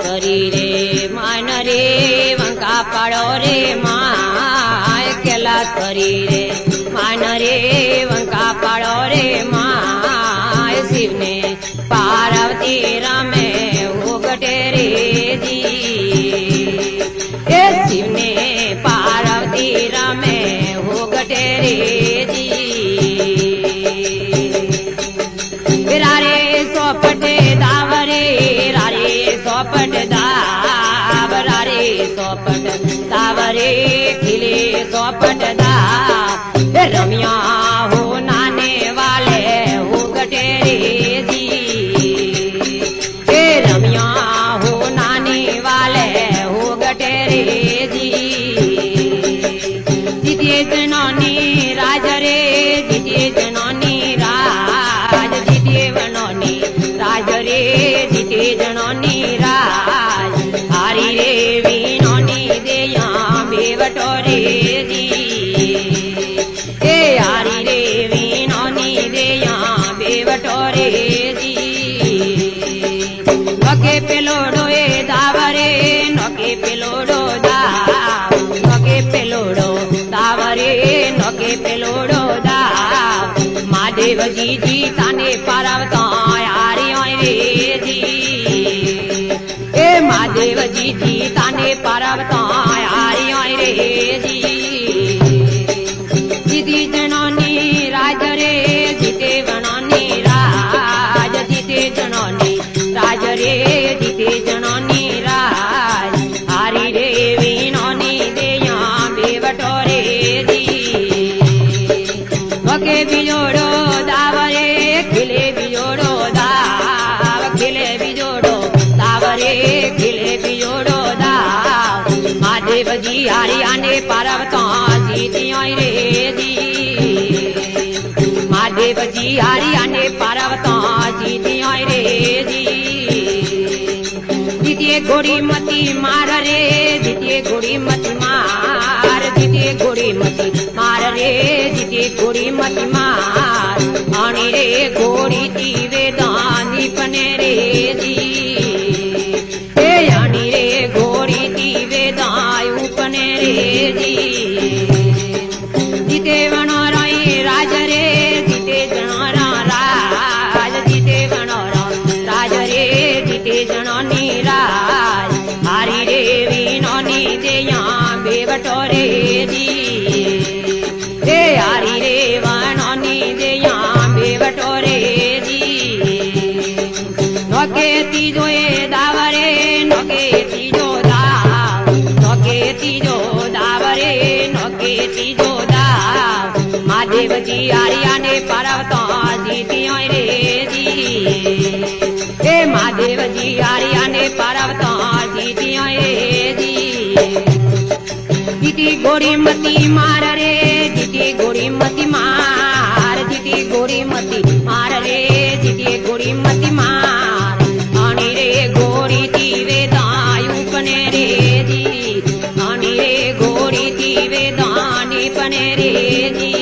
करी रे मान रे वंका पाड़ो रे माय केला करी रे मान रे वंका पाड़ो रे माय शिव ने पार्वती रमे उगटे रे जी शिव ने पार्वती रमे उगटे रे जी रारे सोपटे दावरे रारे सोपट दाव रारे सोपट दावरे खिले सोपट दाव रमिया हो नाने वाले हो गटेरे जी रमिया हो नाने वाले हो गटेरे जी जितिए जननी राज रे जितिए जननी राज जितिए बननी राज रे जितिए जननी राज हारी रे वीनोनी देया बेवटो रे जी हारी रे वीनोनी देया बेवटो रे जी नके पेलोडो दावरे नके पेलोडो दाव नके पेलोडो दावरे नके पेलोडो दाव महादेव जी ताने पार्वता यारी रे जी महादेव जी ताने पार्वता यारी रे जी जिति जननी राज रे जिते बननी राज जिते जननी राज रे जिते जननी राज हारी रे वीनोनी देया बेवटो रे जी वके बिजोड़ो दावरे खिले बिजोड़ो दाव खिले बिजोड़ो दावरे खिले बिजोड़ो दाव महादेव जी हरियाणे पार्वता जीतिया रे जी महादेव जी हरियाणे पार्वता जीतिया रे जी जितिए गोड़ी मती मार रे जितिए गोड़ी मती मार जितिए गोड़ी मती मार रे जितिए गोड़ी मती मार आनी रे गोड़ी तीवे दानी पने रे जी आनी रे गोड़ी तीवे दायु पने रे जी जिते बनोरा राज रे जिते जनोरा राज जिते बनोरा राज रे जिते जननी राज हारी रे वीनोनी देया बेवटो रे जी हारी रे वनोनी देया बेवटो रे जी नोके तीजो दावरे नोके तीजो दाव नोके तीजो दावरे नोके तीजो दाव महादेव जी हरियाणे पार्वता जीतिया रे जी महादेव जी हरियाणे पार्वता जीतिया रे जी जिति गोड़ी मती मार रे जिति गोड़ी मती मार जिति गोड़ी मती मार रे जिति गोड़ी मती मार आनी रे गोड़ी तीवे दायु पने रे जी आनी रे गोड़ी तीवे दानी पने रे जी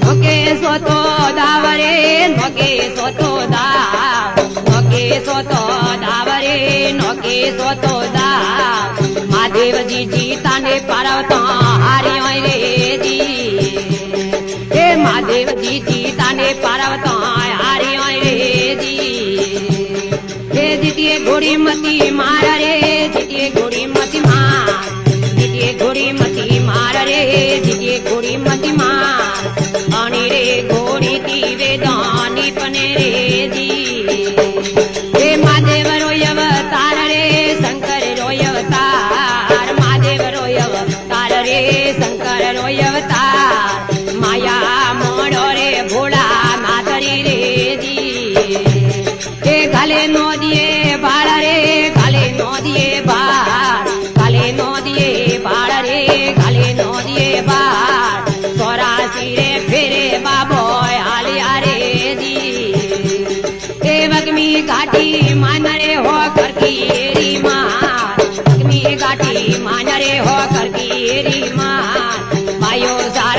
नोके सोतो दावरे नोके सोतो दाव नोके सोतो दावरे नोके सोतो दाव महादेव जी ताने पार्वता हारी रे जी महादेव जी ताने पार्वता हारी रे जी जितिए गोड़ी मती मार रे जितिए गोड़ी मती मार जितिए गोड़ी मती मार रे जितिए गोड़ी मती मार आनी रे गोड़ी तीवे दानी पने रे जी महादेव रोय अवतार रे शंकर रोय अवतार महादेव रोय अवतार रे शंकर रोय अवतार माया मोड़ो रे भोला नाथरी रे जी गले नो दिए बाल रे गले नो दिए बाल री मान रे हो कर दी री मान